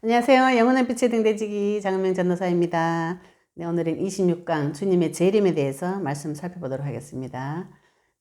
안녕하세요. 영원한 빛의 등대지기 장은명 전도사입니다. 네, 오늘은 26강 주님의 재림에 대해서 말씀 살펴보도록 하겠습니다.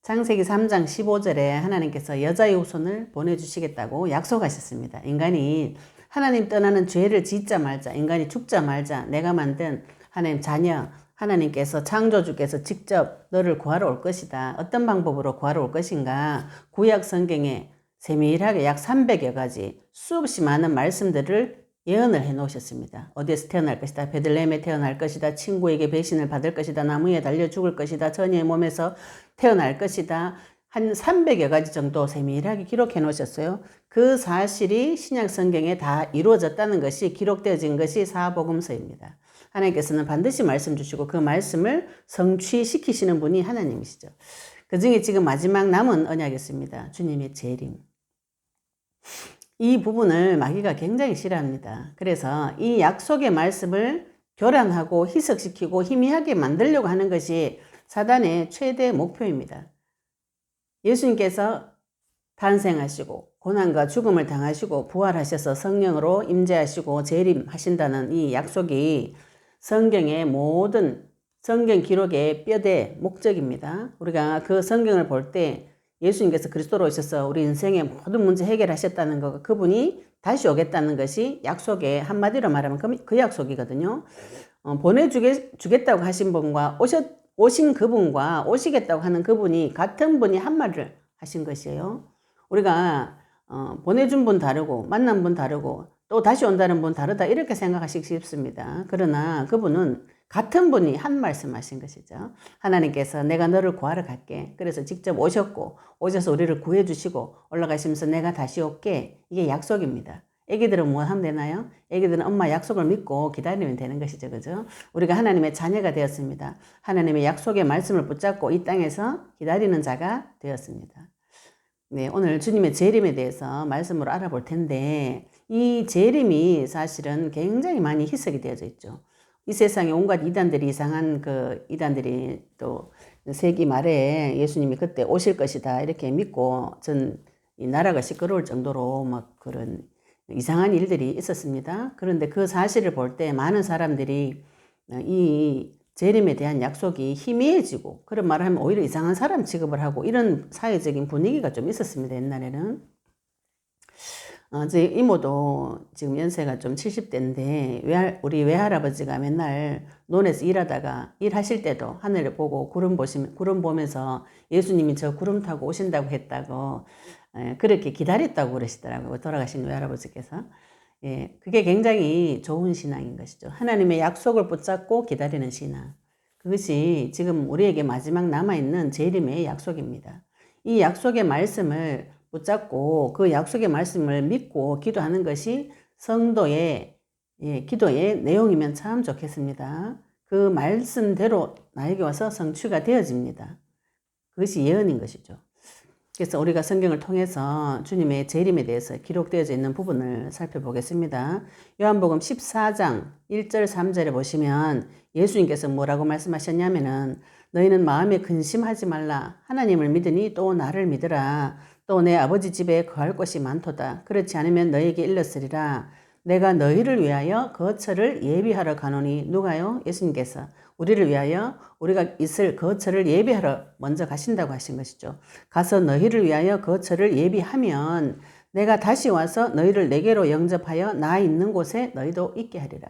창세기 3장 15절에 하나님께서 여자의 후손을 보내주시겠다고 약속하셨습니다. 인간이 하나님 떠나는 죄를 짓자 말자, 인간이 죽자 말자, 내가 만든 하나님 자녀, 하나님께서 창조주께서 직접 너를 구하러 올 것이다. 어떤 방법으로 구하러 올 것인가? 구약 성경에 세밀하게 약 300여 가지 수없이 많은 말씀들을 예언을 해 놓으셨습니다. 어디에서 태어날 것이다. 베들레헴에 태어날 것이다. 친구에게 배신을 받을 것이다. 나무에 달려 죽을 것이다. 처녀의 몸에서 태어날 것이다. 한 300여 가지 정도 세밀하게 기록해 놓으셨어요. 그 사실이 신약 성경에 다 이루어졌다는 것이 기록되어진 것이 사복음서입니다. 하나님께서는 반드시 말씀 주시고 그 말씀을 성취시키시는 분이 하나님이시죠. 그 중에 지금 마지막 남은 언약이 있습니다. 주님의 재림. 이 부분을 마귀가 굉장히 싫어합니다. 그래서 이 약속의 말씀을 교란하고 희석시키고 희미하게 만들려고 하는 것이 사단의 최대 목표입니다. 예수님께서 탄생하시고 고난과 죽음을 당하시고 부활하셔서 성령으로 임재하시고 재림하신다는 이 약속이 성경의 모든 성경 기록의 뼈대 목적입니다. 우리가 그 성경을 볼 때 예수님께서 그리스도로 오셔서 우리 인생의 모든 문제 해결하셨다는 것, 그분이 다시 오겠다는 것이 약속의 한마디로 말하면 그 약속이거든요. 보내주겠다고 하신 분과 오신 그분과 오시겠다고 하는 그분이 같은 분이 한 말을 하신 것이에요. 우리가 보내준 분 다르고 만난 분 다르고 또 다시 온다는 분 다르다 이렇게 생각하시기 쉽습니다. 그러나 그분은 같은 분이 한 말씀하신 것이죠. 하나님께서 내가 너를 구하러 갈게. 그래서 직접 오셨고 오셔서 우리를 구해주시고 올라가시면서 내가 다시 올게. 이게 약속입니다. 애기들은 뭐 하면 되나요? 애기들은 엄마 약속을 믿고 기다리면 되는 것이죠. 그죠? 우리가 하나님의 자녀가 되었습니다. 하나님의 약속의 말씀을 붙잡고 이 땅에서 기다리는 자가 되었습니다. 네, 오늘 주님의 재림에 대해서 말씀으로 알아볼 텐데 이 재림이 사실은 굉장히 많이 희석이 되어져 있죠. 이 세상에 온갖 이단들이 이상한 그 이단들이 또 세기 말에 예수님이 그때 오실 것이다 이렇게 믿고 이 나라가 시끄러울 정도로 막 그런 이상한 일들이 있었습니다. 그런데 그 사실을 볼 때 많은 사람들이 이 재림에 대한 약속이 희미해지고 그런 말을 하면 오히려 이상한 사람 취급을 하고 이런 사회적인 분위기가 좀 있었습니다. 옛날에는. 저희 이모도 지금 연세가 좀 70대인데 우리 외할아버지가 맨날 논에서 일하다가 일하실 때도 하늘을 보고 구름 보면서 예수님이 저 구름 타고 오신다고 했다고 그렇게 기다렸다고 그러시더라고요. 돌아가신 외할아버지께서. 예, 그게 굉장히 좋은 신앙인 것이죠. 하나님의 약속을 붙잡고 기다리는 신앙. 그것이 지금 우리에게 마지막 남아있는 재림의 약속입니다. 이 약속의 말씀을 붙잡고 그 약속의 말씀을 믿고 기도하는 것이 성도의 기도의 내용이면 참 좋겠습니다. 그 말씀대로 나에게 와서 성취가 되어집니다. 그것이 예언인 것이죠. 그래서 우리가 성경을 통해서 주님의 재림에 대해서 기록되어져 있는 부분을 살펴보겠습니다. 요한복음 14장 1절 3절에 보시면 예수님께서 뭐라고 말씀하셨냐면은 너희는 마음에 근심하지 말라. 하나님을 믿으니 또 나를 믿으라. 또 내 아버지 집에 거할 곳이 많도다. 그렇지 않으면 너희에게 일렀으리라. 내가 너희를 위하여 거처를 예비하러 가노니. 누가요? 예수님께서 우리를 위하여 우리가 있을 거처를 예비하러 먼저 가신다고 하신 것이죠. 가서 너희를 위하여 거처를 예비하면 내가 다시 와서 너희를 내게로 영접하여 나 있는 곳에 너희도 있게 하리라.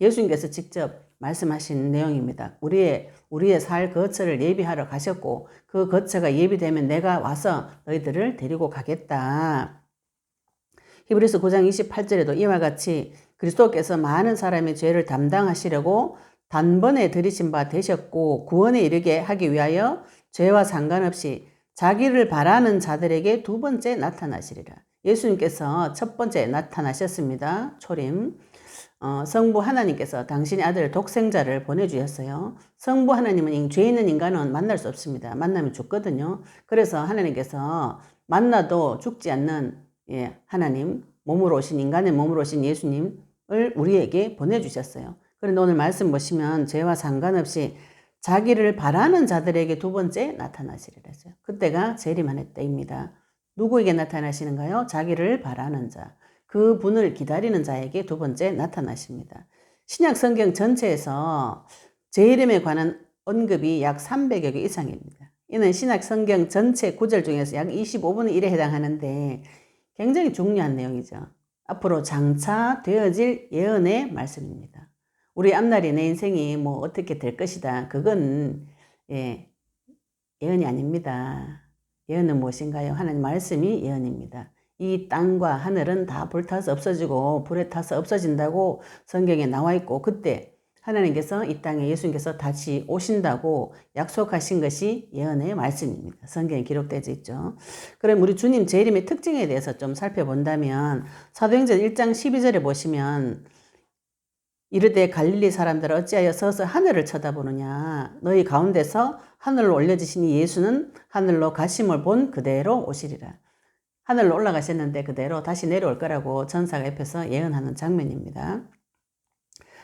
예수님께서 직접 말씀하신 내용입니다. 우리의 살 거처를 예비하러 가셨고 그 거처가 예비되면 내가 와서 너희들을 데리고 가겠다. 히브리서 9장 28절에도 이와 같이 그리스도께서 많은 사람의 죄를 담당하시려고 단번에 들이신 바 되셨고 구원에 이르게 하기 위하여 죄와 상관없이 자기를 바라는 자들에게 두 번째 나타나시리라. 예수님께서 첫 번째 나타나셨습니다. 초림. 성부 하나님께서 당신의 아들 독생자를 보내주셨어요. 성부 하나님은 죄 있는 인간은 만날 수 없습니다. 만나면 죽거든요. 그래서 하나님께서 만나도 죽지 않는 하나님, 인간의 몸으로 오신 예수님을 우리에게 보내주셨어요. 그런데 오늘 말씀 보시면 죄와 상관없이 자기를 바라는 자들에게 두 번째 나타나시리라 했어요. 그때가 재림하는 때입니다. 누구에게 나타나시는가요? 자기를 바라는 자. 그 분을 기다리는 자에게 두 번째 나타나십니다. 신약 성경 전체에서 제 이름에 관한 언급이 약 300여 개 이상입니다. 이는 신약 성경 전체 구절 중에서 약 25분의 1에 해당하는데 굉장히 중요한 내용이죠. 앞으로 장차 되어질 예언의 말씀입니다. 우리 앞날이 내 인생이 뭐 어떻게 될 것이다. 그건 예언이 아닙니다. 예언은 무엇인가요? 하나님 말씀이 예언입니다. 이 땅과 하늘은 다 불타서 없어지고 불에 타서 없어진다고 성경에 나와 있고 그때 하나님께서 이 땅에 예수님께서 다시 오신다고 약속하신 것이 예언의 말씀입니다. 성경에 기록되어 있죠. 그럼 우리 주님 재림의 특징에 대해서 좀 살펴본다면 사도행전 1장 12절에 보시면 이르되 갈릴리 사람들 어찌하여 서서 하늘을 쳐다보느냐 너희 가운데서 하늘로 올려지시니 예수는 하늘로 가심을 본 그대로 오시리라. 하늘로 올라가셨는데 그대로 다시 내려올 거라고 전사가 옆에서 예언하는 장면입니다.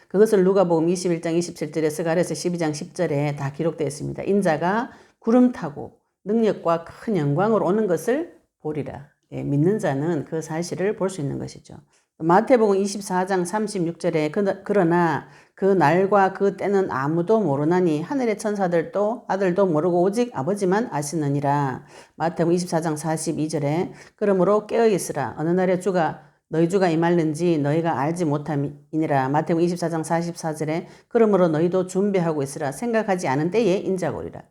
그것을 누가복음 21장 27절에 스가랴서 12장 10절에 다 기록되어 있습니다. 인자가 구름 타고 능력과 큰 영광으로 오는 것을 보리라. 믿는 자는 그 사실을 볼 수 있는 것이죠. 마태복음 24장 36절에 그러나 그 날과 그 때는 아무도 모르나니 하늘의 천사들도 아들도 모르고 오직 아버지만 아시느니라. 마태복음 24장 42절에 그러므로 깨어있으라. 어느 날에 너희 주가 임할는지 너희가 알지 못함이니라. 마태복음 24장 44절에 그러므로 너희도 준비하고 있으라. 생각하지 않은 때에 인자가 오리라.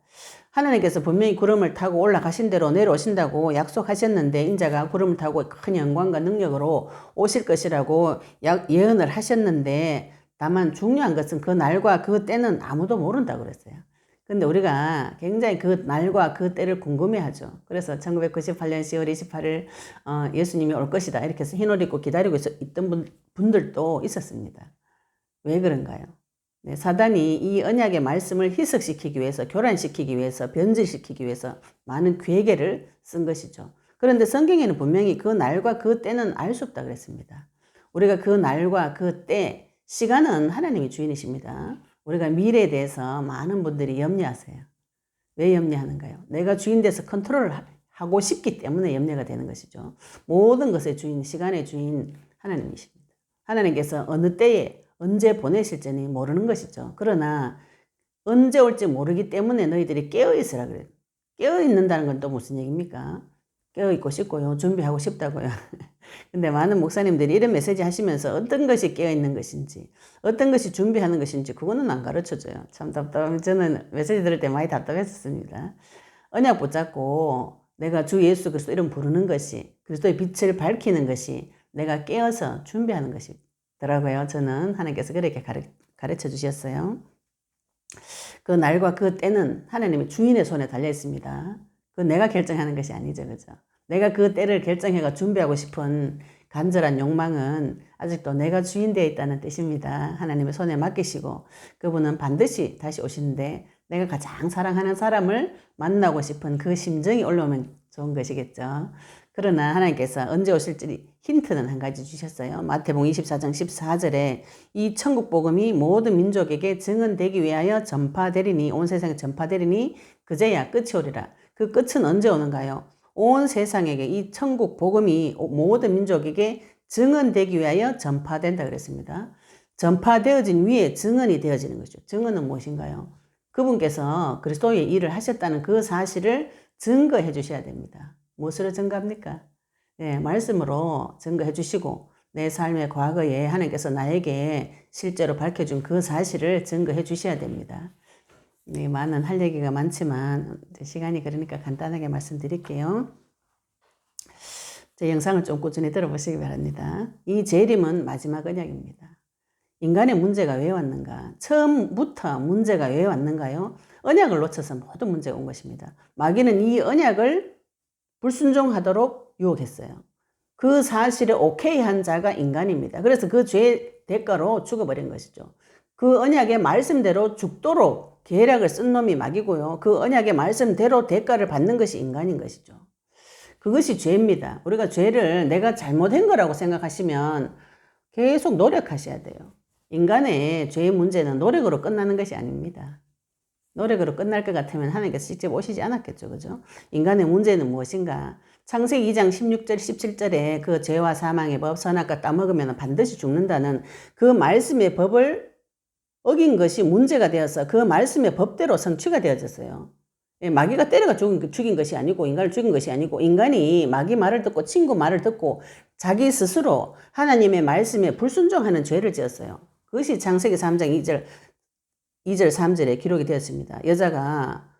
하나님께서 분명히 구름을 타고 올라가신 대로 내려오신다고 약속하셨는데 인자가 구름을 타고 큰 영광과 능력으로 오실 것이라고 예언을 하셨는데 다만 중요한 것은 그 날과 그 때는 아무도 모른다고 그랬어요. 근데 우리가 굉장히 그 날과 그 때를 궁금해하죠. 그래서 1998년 10월 28일 예수님이 올 것이다 이렇게 해서 흰옷 입고 기다리고 있던 분들도 있었습니다. 왜 그런가요? 네, 사단이 이 언약의 말씀을 희석시키기 위해서, 교란시키기 위해서, 변질시키기 위해서 많은 괴계를 쓴 것이죠. 그런데 성경에는 분명히 그 날과 그 때는 알 수 없다 그랬습니다. 우리가 그 날과 그 때, 시간은 하나님이 주인이십니다. 우리가 미래에 대해서 많은 분들이 염려하세요. 왜 염려하는가요? 내가 주인 돼서 컨트롤을 하고 싶기 때문에 염려가 되는 것이죠. 모든 것의 주인, 시간의 주인 하나님이십니다. 하나님께서 어느 때에 언제 보내실지는 모르는 것이죠. 그러나 언제 올지 모르기 때문에 너희들이 깨어있으라 그래요. 깨어있는다는 건 또 무슨 얘기입니까? 깨어있고 싶고요. 준비하고 싶다고요. 근데 많은 목사님들이 이런 메시지 하시면서 어떤 것이 깨어있는 것인지 어떤 것이 준비하는 것인지 그거는 안 가르쳐줘요. 참 답답하면 저는 메시지 들을 때 많이 답답했었습니다. 언약 붙잡고 내가 주 예수 그리스도 이름 부르는 것이 그리스도의 빛을 밝히는 것이 내가 깨어서 준비하는 것이 더라고요. 저는 하나님께서 그렇게 가르쳐 주셨어요. 그 날과 그 때는 하나님의 주인의 손에 달려 있습니다. 그 내가 결정하는 것이 아니죠. 그죠? 내가 그 때를 결정해가 준비하고 싶은 간절한 욕망은 아직도 내가 주인 되어 있다는 뜻입니다. 하나님의 손에 맡기시고 그분은 반드시 다시 오시는데 내가 가장 사랑하는 사람을 만나고 싶은 그 심정이 올라오면 좋은 것이겠죠. 그러나 하나님께서 언제 오실지 힌트는 한 가지 주셨어요. 마태복음 24장 14절에 이 천국 복음이 모든 민족에게 증언되기 위하여 전파되리니 온 세상에 전파되리니 그제야 끝이 오리라. 그 끝은 언제 오는가요? 온 세상에게 이 천국 복음이 모든 민족에게 증언되기 위하여 전파된다 그랬습니다. 전파되어진 위에 증언이 되어지는 거죠. 증언은 무엇인가요? 그분께서 그리스도의 일을 하셨다는 그 사실을 증거해 주셔야 됩니다. 무엇으로 증거합니까? 네, 말씀으로 증거해 주시고 내 삶의 과거에 하나님께서 나에게 실제로 밝혀준 그 사실을 증거해 주셔야 됩니다. 네, 많은 할 얘기가 많지만 시간이 그러니까 간단하게 말씀드릴게요. 제 영상을 좀 꾸준히 들어보시기 바랍니다. 이 재림은 마지막 언약입니다. 인간의 문제가 왜 왔는가? 처음부터 문제가 왜 왔는가요? 언약을 놓쳐서 모든 문제가 온 것입니다. 마귀는 이 언약을 불순종하도록 유혹했어요. 그 사실에 오케이 한 자가 인간입니다. 그래서 그 죄의 대가로 죽어버린 것이죠. 그 언약의 말씀대로 죽도록 계략을 쓴 놈이 마귀고요. 그 언약의 말씀대로 대가를 받는 것이 인간인 것이죠. 그것이 죄입니다. 우리가 죄를 내가 잘못한 거라고 생각하시면 계속 노력하셔야 돼요. 인간의 죄의 문제는 노력으로 끝나는 것이 아닙니다. 노력으로 끝날 것 같으면 하나님께서 직접 오시지 않았겠죠. 그죠? 인간의 문제는 무엇인가? 창세기 2장 16절 17절에 그 죄와 사망의 법 선악과 따먹으면 반드시 죽는다는 그 말씀의 법을 어긴 것이 문제가 되어서 그 말씀의 법대로 성취가 되어졌어요. 마귀가 때려가 죽인 것이 아니고 인간을 죽인 것이 아니고 인간이 마귀 말을 듣고 친구 말을 듣고 자기 스스로 하나님의 말씀에 불순종하는 죄를 지었어요. 그것이 창세기 3장 2절 3절에 기록이 되었습니다. 여자가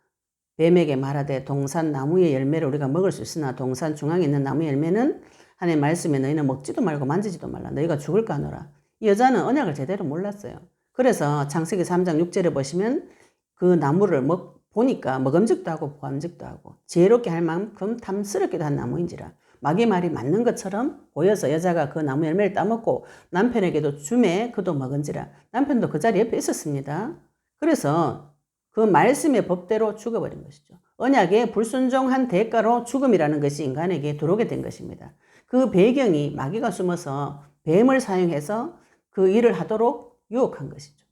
뱀에게 말하되 동산 나무의 열매를 우리가 먹을 수 있으나 동산 중앙에 있는 나무의 열매는 하나님의 말씀에 너희는 먹지도 말고 만지지도 말라. 너희가 죽을까 하노라. 이 여자는 언약을 제대로 몰랐어요. 그래서 창세기 3장 6절에 보시면 그 나무를 보니까 먹음직도 하고 보암직도 하고 지혜롭게 할 만큼 탐스럽기도 한 나무인지라. 마귀 말이 맞는 것처럼 보여서 여자가 그 나무 열매를 따먹고 남편에게도 주매 그도 먹은지라. 남편도 그 자리 옆에 있었습니다. 그래서 그 말씀의 법대로 죽어버린 것이죠. 언약에 불순종한 대가로 죽음이라는 것이 인간에게 들어오게 된 것입니다. 그 배경이 마귀가 숨어서 뱀을 사용해서 그 일을 하도록 유혹한 것이죠.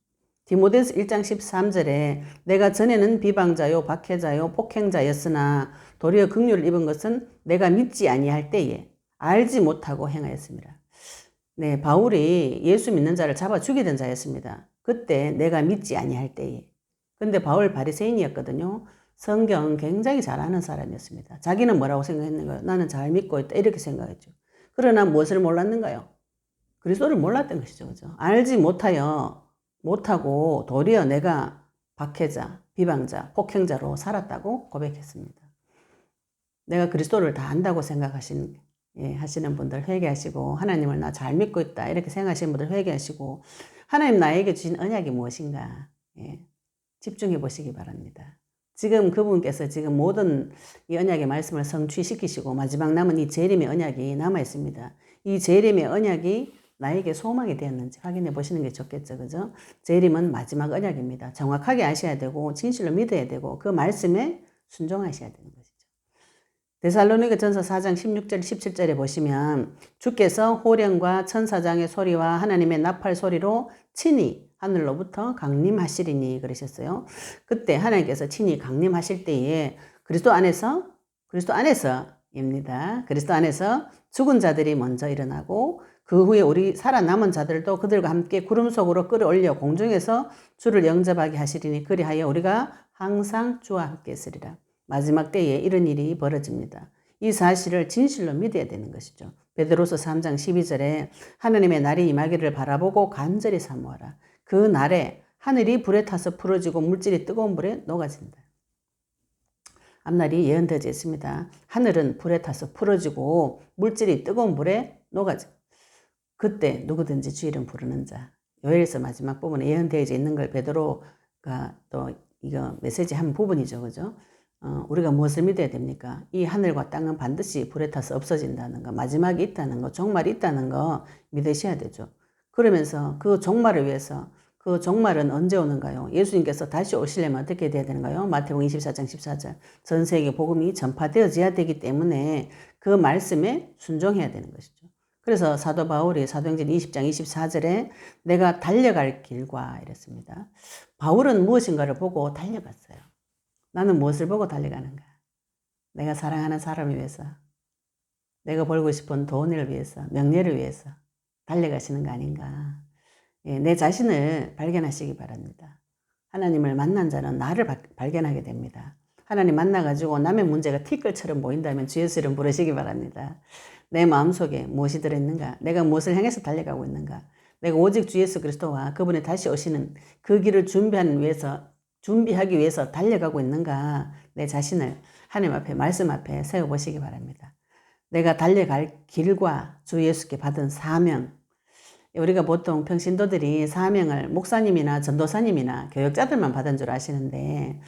디모데서 1장 13절에 내가 전에는 비방자요 박해자요 폭행자였으나 도리어 긍휼을 입은 것은 내가 믿지 아니할 때에 알지 못하고 행하였습니다. 네, 바울이 예수 믿는 자를 잡아 죽이던 자였습니다. 그때 내가 믿지 아니할 때에. 근데 바울 바리새인이었거든요. 성경 굉장히 잘 아는 사람이었습니다. 자기는 뭐라고 생각했는가요? 나는 잘 믿고 있다 이렇게 생각했죠. 그러나 무엇을 몰랐는가요? 그리스도를 몰랐던 것이죠. 그죠? 알지 못하고 도리어 내가 박해자, 비방자, 폭행자로 살았다고 고백했습니다. 내가 그리스도를 다 안다고 생각하시는 분들 회개하시고 하나님을 나 잘 믿고 있다 이렇게 생각하시는 분들 회개하시고 하나님 나에게 주신 언약이 무엇인가 집중해 보시기 바랍니다. 지금 그분께서 지금 모든 이 언약의 말씀을 성취시키시고 마지막 남은 이 재림의 언약이 남아 있습니다. 이 재림의 언약이 나에게 소망이 되었는지 확인해 보시는 게 좋겠죠. 그죠? 재림은 마지막 언약입니다. 정확하게 아셔야 되고 진실로 믿어야 되고 그 말씀에 순종하셔야 되는 것이죠. 데살로니가 전서 4장 16절 17절에 보시면 주께서 호령과 천사장의 소리와 하나님의 나팔 소리로 친히 하늘로부터 강림하시리니 그러셨어요. 그때 하나님께서 친히 강림하실 때에 그리스도 안에서입니다. 그리스도 안에서 죽은 자들이 먼저 일어나고 그 후에 우리 살아남은 자들도 그들과 함께 구름 속으로 끌어올려 공중에서 주를 영접하게 하시리니 그리하여 우리가 항상 주와 함께 있으리라. 마지막 때에 이런 일이 벌어집니다. 이 사실을 진실로 믿어야 되는 것이죠. 베드로서 3장 12절에 하나님의 날이 임하기를 바라보고 간절히 사모하라. 그 날에 하늘이 불에 타서 풀어지고 물질이 뜨거운 불에 녹아진다. 앞날이 예언되어져 있습니다. 하늘은 불에 타서 풀어지고 물질이 뜨거운 불에 녹아진다. 그때 누구든지 주 이름 부르는 자. 요엘서 마지막 부분에 예언되어져 있는 걸 베드로가 또 이거 메시지 한 부분이죠. 그죠? 우리가 무엇을 믿어야 됩니까? 이 하늘과 땅은 반드시 불에 타서 없어진다는 거, 마지막이 있다는 거, 종말이 있다는 거 믿으셔야 되죠. 그러면서 그 종말을 위해서 그 종말은 언제 오는가요? 예수님께서 다시 오시려면 어떻게 돼야 되는가요? 마태복음 24장 14절 전 세계 복음이 전파되어져야 되기 때문에 그 말씀에 순종해야 되는 것이죠. 그래서 사도 바울이 사도행전 20장 24절에 내가 달려갈 길과 이랬습니다. 바울은 무엇인가를 보고 달려갔어요. 나는 무엇을 보고 달려가는가? 내가 사랑하는 사람을 위해서, 내가 벌고 싶은 돈을 위해서, 명예를 위해서 달려가시는 거 아닌가? 내 자신을 발견하시기 바랍니다. 하나님을 만난 자는 나를 발견하게 됩니다. 하나님 만나가지고 남의 문제가 티끌처럼 보인다면 주 예수 이름 부르시기 바랍니다. 내 마음속에 무엇이 들어있는가? 내가 무엇을 향해서 달려가고 있는가? 내가 오직 주 예수 그리스도와 그분이 다시 오시는 그 길을 준비하기 위해서 달려가고 있는가? 내 자신을 하나님 앞에 말씀 앞에 세워보시기 바랍니다. 내가 달려갈 길과 주 예수께 받은 사명. 우리가 보통 평신도들이 사명을 목사님이나 전도사님이나 교역자들만 받은 줄 아시는데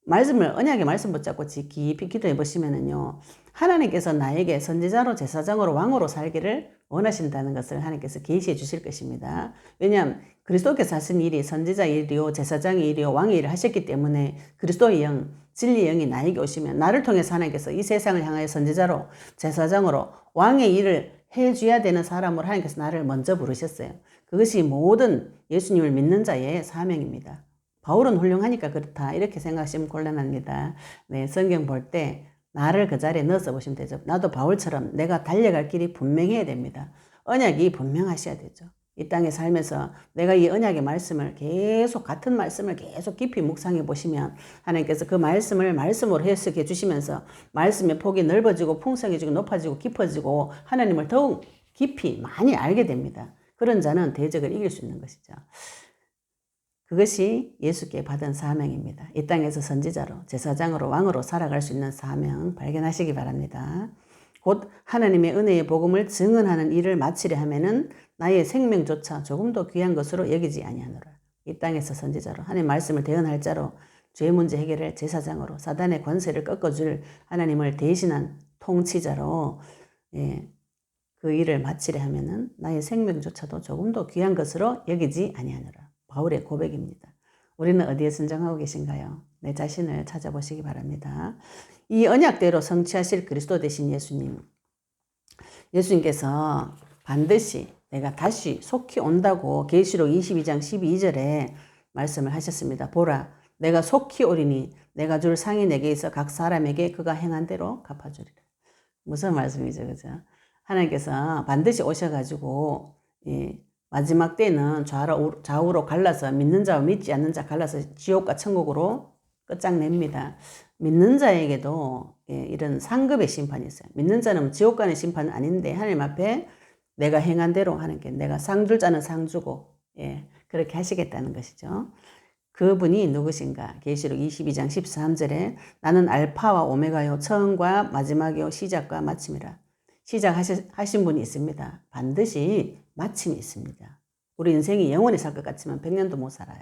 언약의 말씀 붙잡고 깊이 기도해 보시면은요, 하나님께서 나에게 선지자로 제사장으로 왕으로 살기를 원하신다는 것을 하나님께서 계시해 주실 것입니다. 왜냐하면 그리스도께서 하신 일이 선지자의 일이요 제사장의 일이요 왕의 일을 하셨기 때문에 그리스도의 영, 진리의 영이 나에게 오시면 나를 통해서 하나님께서 이 세상을 향하여 선지자로 제사장으로 왕의 일을 해줘야 되는 사람으로 하나님께서 나를 먼저 부르셨어요. 그것이 모든 예수님을 믿는 자의 사명입니다. 바울은 훌륭하니까 그렇다 이렇게 생각하시면 곤란합니다. 네, 성경 볼 때 나를 그 자리에 넣어서 보시면 되죠. 나도 바울처럼 내가 달려갈 길이 분명해야 됩니다. 언약이 분명하셔야 되죠. 이 땅에 살면서 내가 이 언약의 말씀을 계속 같은 말씀을 계속 깊이 묵상해 보시면 하나님께서 그 말씀을 말씀으로 해석해 주시면서 말씀의 폭이 넓어지고 풍성해지고 높아지고 깊어지고 하나님을 더욱 깊이 많이 알게 됩니다. 그런 자는 대적을 이길 수 있는 것이죠. 그것이 예수께 받은 사명입니다. 이 땅에서 선지자로, 제사장으로, 왕으로 살아갈 수 있는 사명 발견하시기 바랍니다. 곧 하나님의 은혜의 복음을 증언하는 일을 마치려 하면은 나의 생명조차 조금도 귀한 것으로 여기지 아니하노라. 이 땅에서 선지자로, 하나님의 말씀을 대언할 자로, 죄 문제 해결을 제사장으로, 사단의 권세를 꺾어줄 하나님을 대신한 통치자로 그 일을 마치려 하면은 나의 생명조차도 조금도 귀한 것으로 여기지 아니하노라. 바울의 고백입니다. 우리는 어디에 선정하고 계신가요? 내 자신을 찾아보시기 바랍니다. 이 언약대로 성취하실 그리스도 되신 예수님. 예수님께서 반드시 내가 다시 속히 온다고 계시록 22장 12절에 말씀을 하셨습니다. 보라, 내가 속히 오리니 내가 줄 상이 내게 있어 각 사람에게 그가 행한 대로 갚아주리라. 무슨 말씀이죠, 그죠? 하나님께서 반드시 오셔가지고 마지막 때는 좌우로 갈라서 믿는 자와 믿지 않는 자 갈라서 지옥과 천국으로 끝장냅니다. 믿는 자에게도 이런 상급의 심판이 있어요. 믿는 자는 지옥 가는 심판은 아닌데 하나님 앞에 내가 행한 대로 하나님께 내가 상 줄 자는 상 주고 그렇게 하시겠다는 것이죠. 그분이 누구신가? 계시록 22장 13절에 나는 알파와 오메가요 처음과 마지막이요 시작과 마침이라. 시작하신 분이 있습니다. 반드시 마침이 있습니다. 우리 인생이 영원히 살 것 같지만 100년도 못 살아요.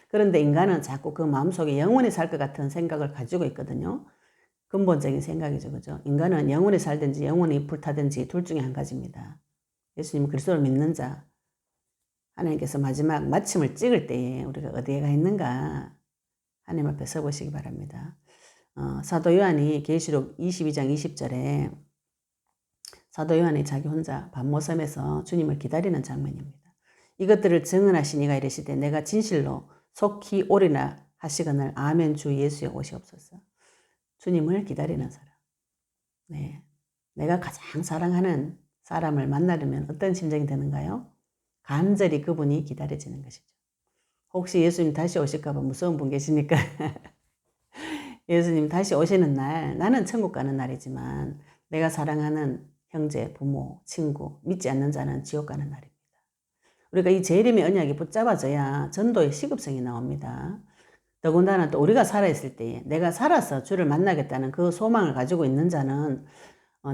그런데 인간은 자꾸 그 마음속에 영원히 살 것 같은 생각을 가지고 있거든요. 근본적인 생각이죠. 그죠? 인간은 영원히 살든지 영원히 불타든지 둘 중에 한 가지입니다. 예수님 그리스도를 믿는 자, 하나님께서 마지막 마침을 찍을 때에 우리가 어디에 가 있는가 하나님 앞에 서보시기 바랍니다. 사도 요한이 계시록 22장 20절에 사도 요한이 자기 혼자 반모섬에서 주님을 기다리는 장면입니다. 이것들을 증언하신 이가 이르시되 내가 진실로 속히 오리나 하시거늘 아멘 주 예수의 오시옵소서. 주님을 기다리는 사람. 네, 내가 가장 사랑하는 사람을 만나려면 어떤 심정이 되는가요? 간절히 그분이 기다려지는 것이죠. 혹시 예수님 다시 오실까 봐 무서운 분 계십니까? 예수님 다시 오시는 날, 나는 천국 가는 날이지만 내가 사랑하는 형제, 부모, 친구, 믿지 않는 자는 지옥 가는 날입니다. 우리가 이 재림의 언약이 붙잡아져야 전도의 시급성이 나옵니다. 더군다나 또 우리가 살아있을 때에 내가 살아서 주를 만나겠다는 그 소망을 가지고 있는 자는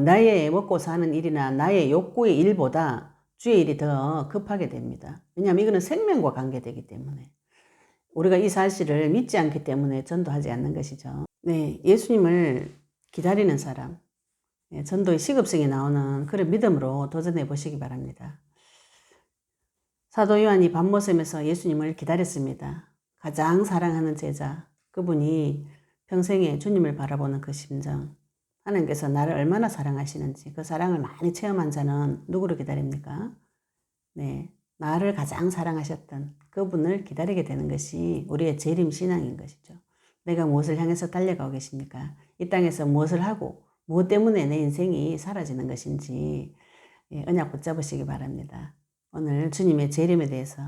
나의 먹고 사는 일이나 나의 욕구의 일보다 주의 일이 더 급하게 됩니다. 왜냐하면 이거는 생명과 관계되기 때문에. 우리가 이 사실을 믿지 않기 때문에 전도하지 않는 것이죠. 네, 예수님을 기다리는 사람, 전도의 시급성이 나오는 그런 믿음으로 도전해 보시기 바랍니다. 사도 요한이 반모섬에서 예수님을 기다렸습니다. 가장 사랑하는 제자, 그분이 평생에 주님을 바라보는 그 심정, 하나님께서 나를 얼마나 사랑하시는지 그 사랑을 많이 체험한 자는 누구를 기다립니까? 네, 나를 가장 사랑하셨던 그분을 기다리게 되는 것이 우리의 재림 신앙인 것이죠. 내가 무엇을 향해서 달려가고 계십니까? 이 땅에서 무엇을 하고 무엇 때문에 내 인생이 사라지는 것인지 언약 붙잡으시기 바랍니다. 오늘 주님의 재림에 대해서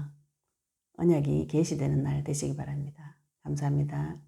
언약이 계시되는 날 되시기 바랍니다. 감사합니다.